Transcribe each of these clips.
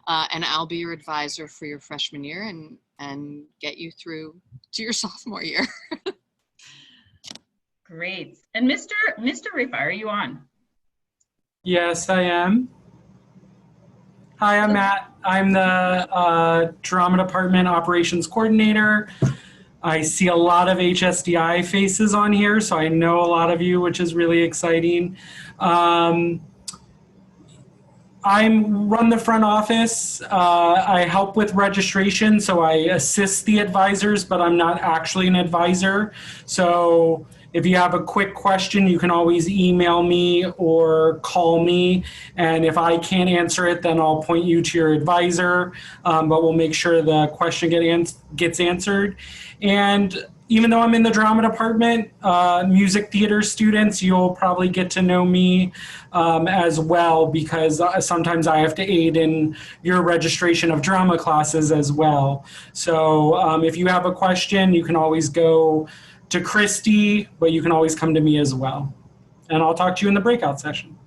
And I'll be your advisor for your freshman year and get you through to your sophomore year. Great. And Mr. Rifa, are you on? Yes, I am. Hi, I'm Matt. I'm the Drama Department Operations Coordinator. I see a lot of HSDI faces on here, so I know a lot of you, which is really exciting. I run the front office. I help with registration, so I assist the advisors, but I'm not actually an advisor. So if you have a quick question, you can always email me or call me. And if I can't answer it, then I'll point you to your advisor, but we'll make sure the question gets answered. And even though I'm in the drama department, music theater students, you'll probably get to know me as well, because sometimes I have to aid in your registration of drama classes as well. So if you have a question, you can always go to Christy, but you can always come to me as well. And I'll talk to you in the breakout session.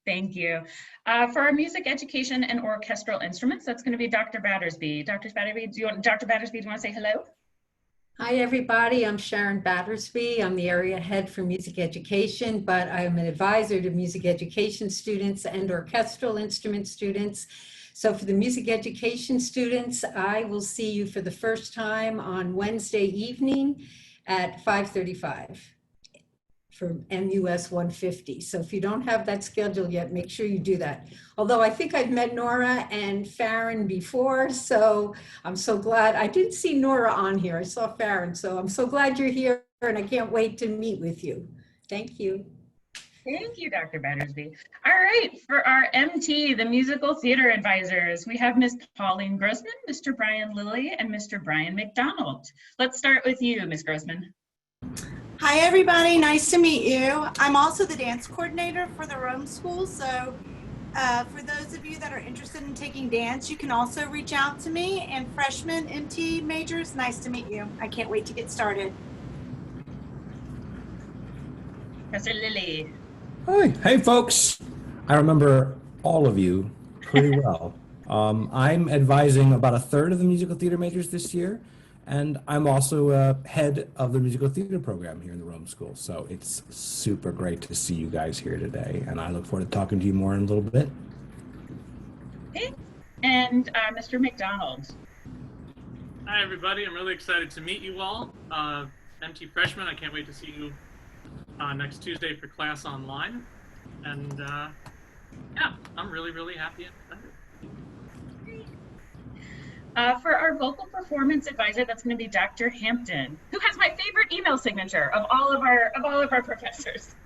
Thank you. For our music education and orchestral instruments, that's going to be Dr. Battersby. Dr. Battersby, do you want to say hello? Hi, everybody. I'm Sharon Battersby. I'm the area head for music education, but I'm an advisor to music education students and orchestral instrument students. So for the music education students, I will see you for the first time on Wednesday evening at 5:35 for MUS 150. So if you don't have that scheduled yet, make sure you do that. Although I think I've met Nora and Farron before, so I'm so glad. I didn't see Nora on here, I saw Farron, so I'm so glad you're here and I can't wait to meet with you. Thank you. Thank you, Dr. Battersby. All right, for our MT, the musical theater advisors, we have Ms. Pauline Grossman, Mr. Brian Lilly, and Mr. Brian McDonald. Let's start with you, Ms. Grossman. Hi, everybody. Nice to meet you. I'm also the dance coordinator for the Rome School. So for those of you that are interested in taking dance, you can also reach out to me. And freshmen MT majors, nice to meet you. I can't wait to get started. Professor Lilly. Hi. Hey, folks. I remember all of you pretty well. I'm advising about a third of the musical theater majors this year, and I'm also head of the musical theater program here in the Rome School. So it's super great to see you guys here today, and I look forward to talking to you more in a little bit. Okay. And Mr. McDonald. Hi, everybody. I'm really excited to meet you all. MT freshmen, I can't wait to see you next Tuesday for class online. And yeah, I'm really, really happy and excited. For our vocal performance advisor, that's going to be Dr. Hampton, who has my favorite email signature of all of our professors.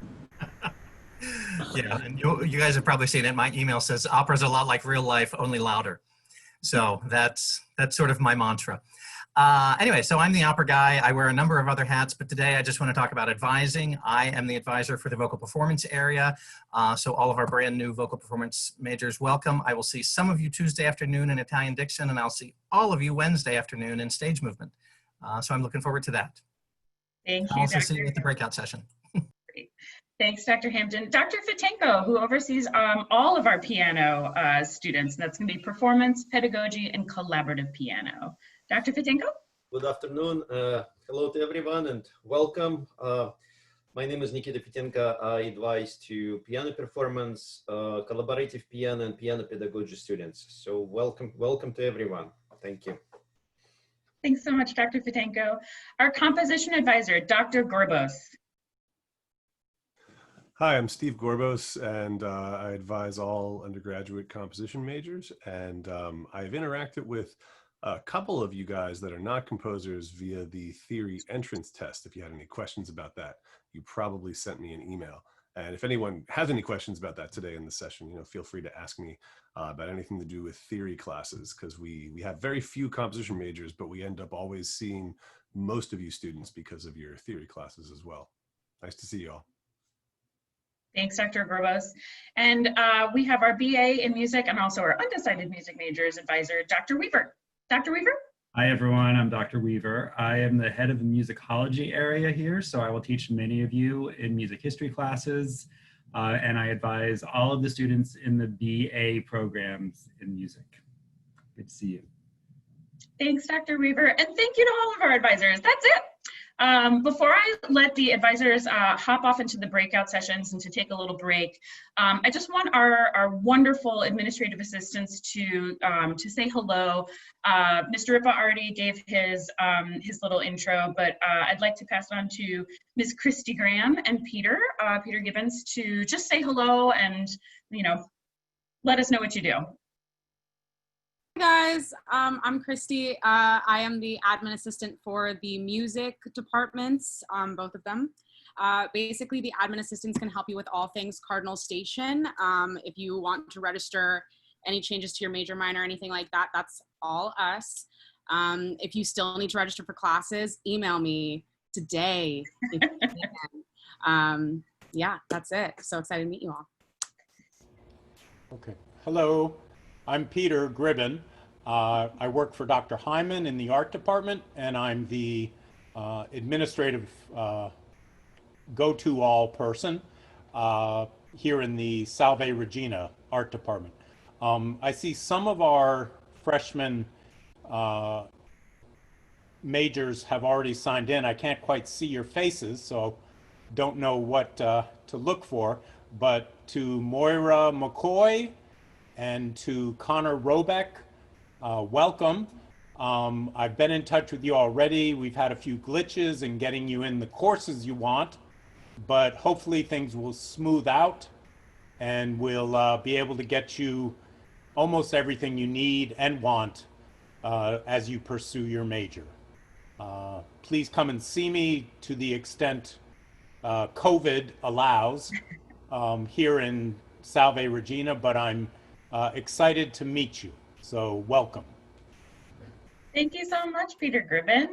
Yeah, and you guys have probably seen it. My email says opera's a lot like real life, only louder. So that's sort of my mantra. Anyway, so I'm the opera guy. I wear a number of other hats, but today I just want to talk about advising. I am the advisor for the vocal performance area. So all of our brand new vocal performance majors, welcome. I will see some of you Tuesday afternoon in Italian Diction, and I'll see all of you Wednesday afternoon in stage movement. So I'm looking forward to that. Thank you, I'll also Dr. see you at the breakout session. Great. Thanks, Dr. Hampton. Dr. Fitenko, who oversees all of our piano students. That's going to be performance, pedagogy, and collaborative piano. Dr. Fitenko? Good afternoon. Hello to everyone and welcome. My name is Nikita Fitenko. I advise to piano performance, collaborative piano, and piano pedagogy students. So welcome to everyone. Thank you. Thanks so much, Dr. Fitenko. Our composition advisor, Dr. Gorbos. Hi, I'm Steve Gorbos, and I advise all undergraduate composition majors. And I've interacted with a couple of you guys that are not composers via the theory entrance test. If you had any questions about that, you probably sent me an email. And if anyone has any questions about that today in the session, feel free to ask me about anything to do with theory classes, because we have very few composition majors, but we end up always seeing most of you students because of your theory classes as well. Nice to see you all. Thanks, Dr. Gorbos. And we have our BA in music and also our undecided music majors advisor, Dr. Weaver. Dr. Weaver? Hi, everyone. I'm Dr. Weaver. I am the head of the musicology area here, so I will teach many of you in music history classes, and I advise all of the students in the BA programs in music. Good to see you. Thanks, Dr. Weaver, and thank you to all of our advisors. That's it. Before I let the advisors hop off into the breakout sessions and to take a little break, I just want our wonderful administrative assistants to say hello. Mr. Ripa already gave his little intro, but I'd like to pass it on to Ms. Christy Graham and Peter Gibbons to just say hello and, you know, let us know what you do. Hey guys, I'm Christy. I am the admin assistant for the music departments, both of them. Basically, the admin assistants can help you with all things Cardinal Station. If you want to register any changes to your major, minor, anything like that, that's all us. If you still need to register for classes, email me today. If you can. Yeah, that's it. So excited to meet you all. Okay. Hello. I'm Peter Gribben. I work for Dr. Hyman in the art department, and I'm the administrative go-to-all person here in the Salve Regina art department. I see some of our freshman majors have already signed in. I can't quite see your faces, so don't know what to look for, but to Moira McCoy, and to Connor Robeck, welcome. I've been in touch with you already. We've had a few glitches in getting you in the courses you want, but hopefully things will smooth out and we'll be able to get you almost everything you need and want as you pursue your major. Please come and see me to the extent COVID allows here in Salve Regina, but I'm excited to meet you, so welcome. Thank you so much, Peter Gribben.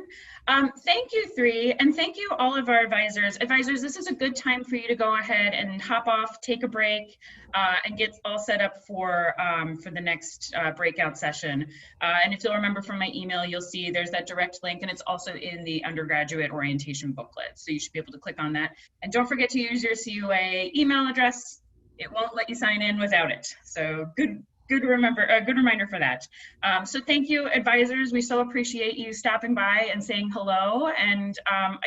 Thank you three, and thank you all of our advisors. Advisors, this is a good time for you to go ahead and hop off, take a break, and get all set up for the next breakout session. And if you'll remember from my email, you'll see there's that direct link, and it's also in the undergraduate orientation booklet. So you should be able to click on that. And don't forget to use your CUA email address. It won't let you sign in without it. So good reminder for that. So thank you, advisors. We so appreciate you stopping by and saying hello. And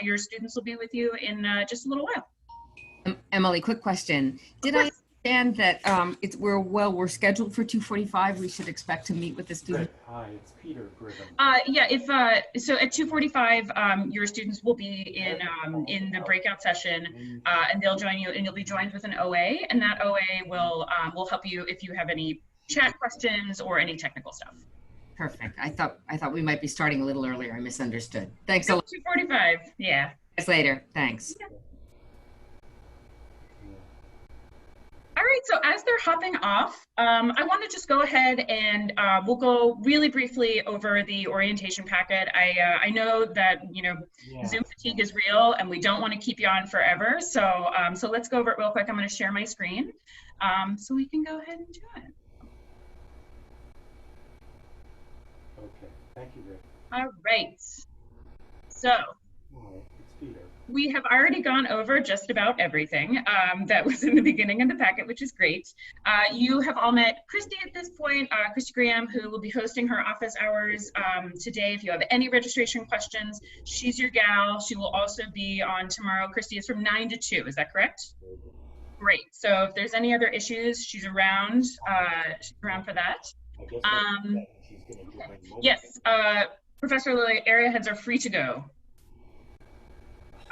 your students will be with you in just a little while. Emily, quick question. Did I understand that we're scheduled for 2:45? We should expect to meet with the student. Hi, it's Peter Gribben. Yeah, so at 2:45, your students will be in the breakout session, and they'll join you, and you'll be joined with an OA, and that OA will help you if you have any chat questions or any technical stuff. Perfect. I thought we might be starting a little earlier. I misunderstood. Thanks a lot. 2:45. Yeah. See you later. Thanks. Yeah. All right, so as they're hopping off, I want to just go ahead and we'll go really briefly over the orientation packet. I know that, you know, Zoom fatigue is real and we don't want to keep you on forever. So, so let's go over it real quick. I'm going to share my screen so we can go ahead and do it. Okay, thank you, Rick. All right, so It's Peter. we have already gone over just about everything that was in the beginning of the packet, which is great. You have all met Christy at this point, Christy Graham, who will be hosting her office hours today. If you have any registration questions, she's your gal. She will also be on tomorrow. Christy is from 9 to 2, is that correct? Great, so if there's any other issues, she's around for that. Yes, Professor Lilly, area heads are free to go.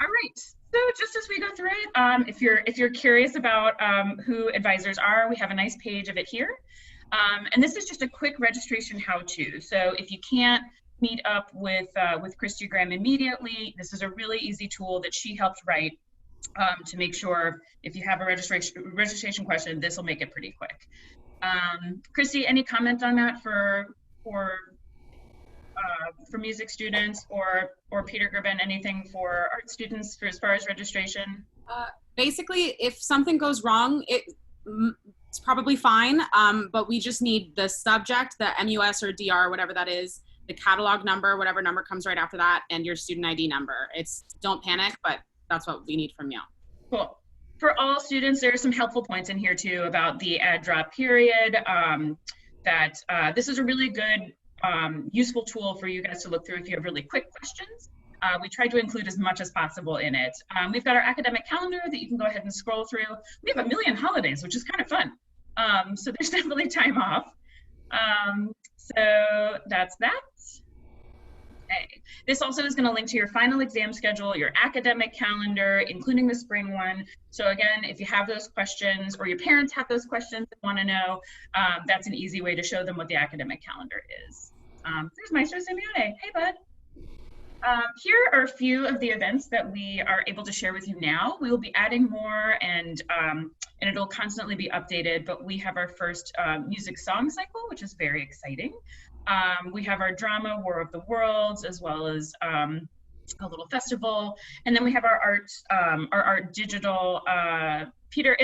All right, so just as we go through it, if you're curious about who advisors are, we have a nice page of it here. And this is just a quick registration how-to. So if you can't meet up with Christy Graham immediately, this is a really easy tool that she helped write to make sure if you have a registration question, this will make it pretty quick. Christy, any comment on that for music students, or Peter Gribben, anything for art students for as far as registration? Basically, if something goes wrong, it's probably fine, but we just need the subject, the MUS or DR, whatever that is, the catalog number, whatever number comes right after that, and your student ID number. Don't panic, but that's what we need from you. Cool. For all students, there are some helpful points in here too about the add drop period, that this is a really good, useful tool for you guys to look through if you have really quick questions. We tried to include as much as possible in it. We've got our academic calendar that you can go ahead and scroll through. We have a million holidays, which is kind of fun. So there's definitely time off. So that's that. Okay. This also is going to link to your final exam schedule, your academic calendar, including the spring one. So again, if you have those questions or your parents have those questions and want to know, that's an easy way to show them what the academic calendar is. There's Maestro Simeone. Hey, bud. Here are a few of the events that we are able to share with you now. We will be adding more, and it'll constantly be updated, but we have our first music song cycle, which is very exciting. We have our drama, War of the Worlds, as well as a little festival. And then we have our art digital. Peter,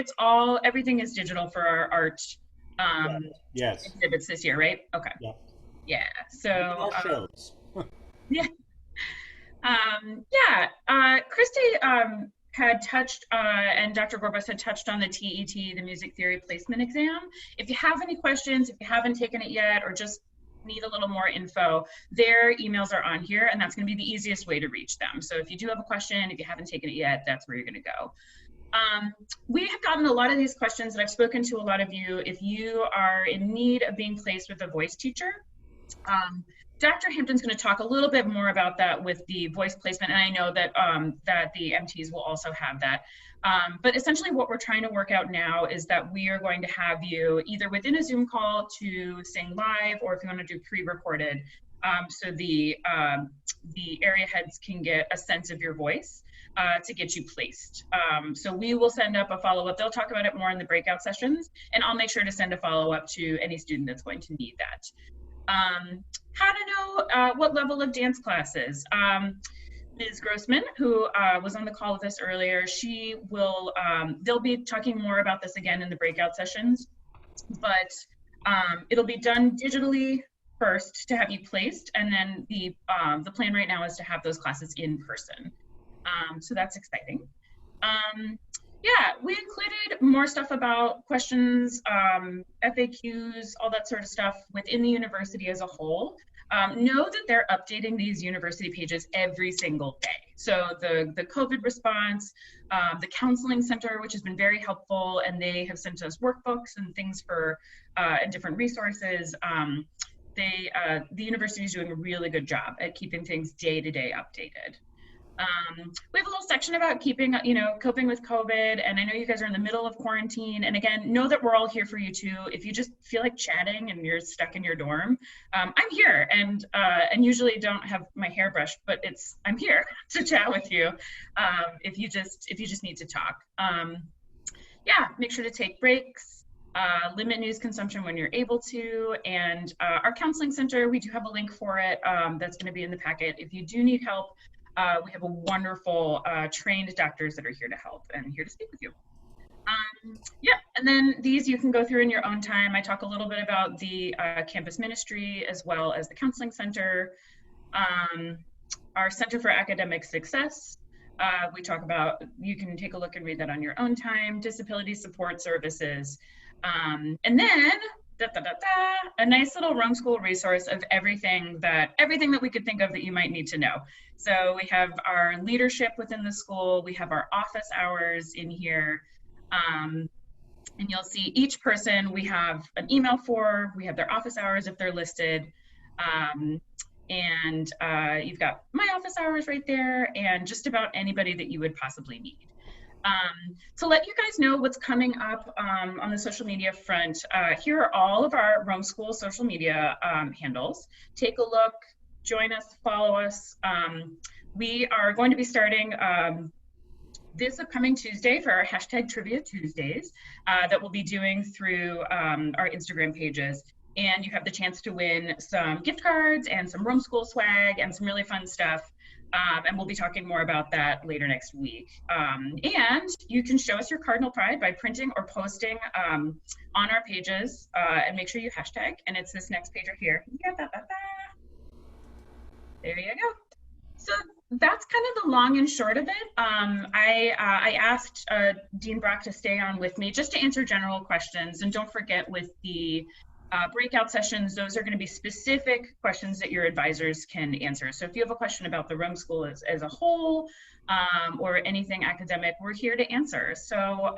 everything is digital for our art yes. exhibits this year, right? Okay. Yeah. Yeah, so. Shows. Yeah. Christy had touched, and Dr. Gorbos had touched on the TET, the Music Theory Placement Exam. If you have any questions, if you haven't taken it yet, or just need a little more info, their emails are on here, and that's going to be the easiest way to reach them. So if you do have a question, if you haven't taken it yet, that's where you're going to go. We have gotten a lot of these questions, and I've spoken to a lot of you. If you are in need of being placed with a voice teacher, Dr. Hampton's going to talk a little bit more about that with the voice placement, and I know that that the MTs will also have that. But essentially what we're trying to work out now is that we are going to have you either within a Zoom call to sing live, or if you want to do pre-recorded, so the area heads can get a sense of your voice to get you placed. So we will send up a follow-up. They'll talk about it more in the breakout sessions, and I'll make sure to send a follow-up to any student that's going to need that. How to know what level of dance classes. Ms. Grossman, who was on the call with us earlier, she will, they'll be talking more about this again in the breakout sessions, but it'll be done digitally first to have you placed, and then the plan right now is to have those classes in person. So that's exciting. Yeah, we included more stuff about questions, FAQs, all that sort of stuff within the university as a whole. Know that they're updating these university pages every single day. So the COVID response, the counseling center, which has been very helpful, and they have sent us workbooks and things for and different resources. The university is doing a really good job at keeping things day-to-day updated. We have a little section about coping with COVID, and I know you guys are in the middle of quarantine, and again, know that we're all here for you too. If you just feel like chatting and you're stuck in your dorm, I'm here, and usually don't have my hair brushed, but I'm here to chat with you if you just need to talk. Yeah, make sure to take breaks, limit news consumption when you're able to, and our counseling center, we do have a link for it that's going to be in the packet. If you do need help, we have a wonderful trained doctors that are here to help and here to speak with you. Yeah, and then these you can go through in your own time. I talk a little bit about the campus ministry as well as the counseling center, our Center for Academic Success. We talk about, you can take a look and read that on your own time, disability support services. And then a nice little Rome School resource of everything that we could think of that you might need to know. So we have our leadership within the school, we have our office hours in here, and you'll see each person we have an email for, we have their office hours if they're listed, and you've got my office hours right there, and just about anybody that you would possibly need. To let you guys know what's coming up on the social media front, here are all of our Rome School social media handles. Take a look, join us, follow us. We are going to be starting this upcoming Tuesday for our hashtag Trivia Tuesdays that we'll be doing through our Instagram pages. And you have the chance to win some gift cards and some Rome School swag and some really fun stuff. And we'll be talking more about that later next week. And you can show us your Cardinal Pride by printing or posting on our pages, and make sure you hashtag, and it's this next page right here. There you go. So that's kind of the long and short of it. I asked Dean Brock to stay on with me just to answer general questions. And don't forget with the breakout sessions, those are going to be specific questions that your advisors can answer. So if you have a question about the Rome School as a whole or anything academic, we're here to answer. So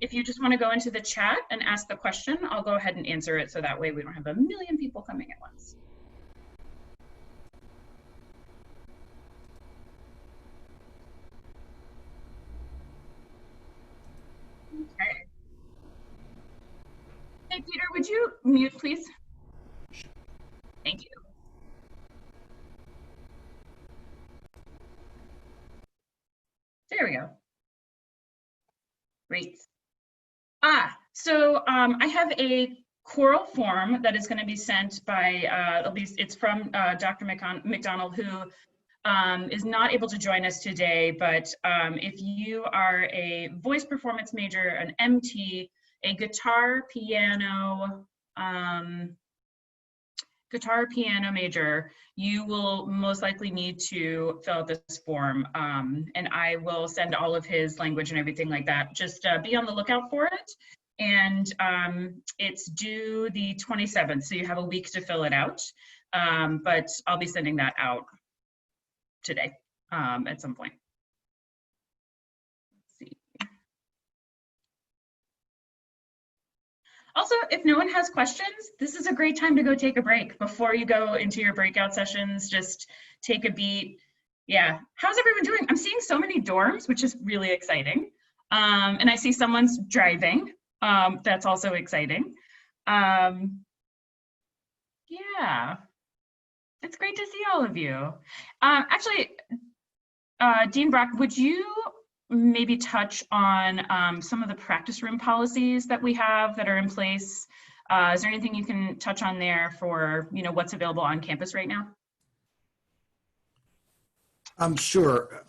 if you just want to go into the chat and ask the question, I'll go ahead and answer it so that way we don't have a million people coming at once. Okay. Hey, Peter, would you mute, please? Thank you. There we go. Great. So I have a Quoral form that is going to be sent by, at least it's from Dr. McDonald, who is not able to join us today, but if you are a voice performance major, an MT, a guitar piano major, you will most likely need to fill out this form, and I will send all of his language and everything like that. Just be on the lookout for it, and it's due the 27th, so you have a week to fill it out, but I'll be sending that out today at some point. Let's see. Also, if no one has questions, this is a great time to go take a break before you go into your breakout sessions. Just take a beat. Yeah, how's everyone doing? I'm seeing so many dorms, which is really exciting. And I see someone's driving. That's also exciting. Yeah, it's great to see all of you. Actually, Dean Brock, would you maybe touch on some of the practice room policies that we have that are in place? Is there anything you can touch on there for, you know, what's available on campus right now? Sure.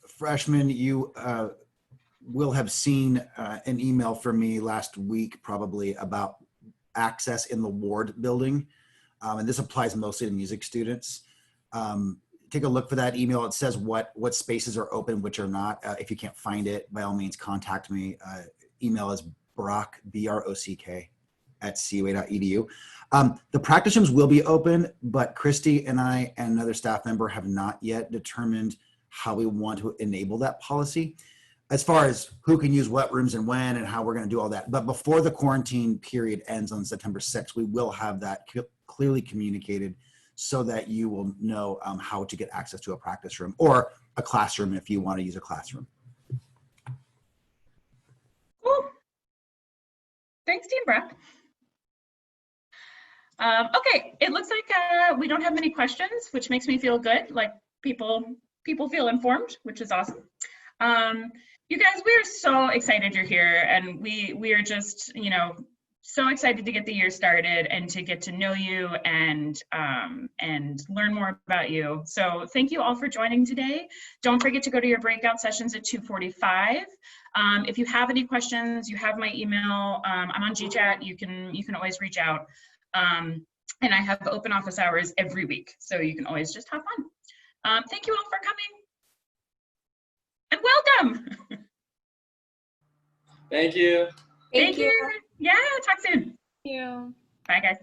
Freshmen, you will have seen an email from me last week probably about access in the ward building. And this applies mostly to music students. Take a look for that email. It says what spaces are open, which are not. If you can't find it, by all means, contact me. Email is Brock, B-R-O-C-K, @cua.edu. The practice rooms will be open, but Christy and I and another staff member have not yet determined how we want to enable that policy as far as who can use what rooms and when and how we're going to do all that. But before the quarantine period ends on September 6th, we will have that clearly communicated so that you will know how to get access to a practice room or a classroom if you want to use a classroom. Cool. Thanks, Dean Brock. Okay, it looks like we don't have many questions, which makes me feel good. Like people feel informed, which is awesome. You guys, we're so excited you're here, and we are just, you know, so excited to get the year started and to get to know you and learn more about you. So thank you all for joining today. Don't forget to go to your breakout sessions at 2:45. If you have any questions, you have my email. I'm on GChat. You can always reach out. And I have open office hours every week, so you can always just hop on. Thank you all for coming. And welcome. Thank you. Thank you. Yeah, talk soon. Thank you. Bye, guys.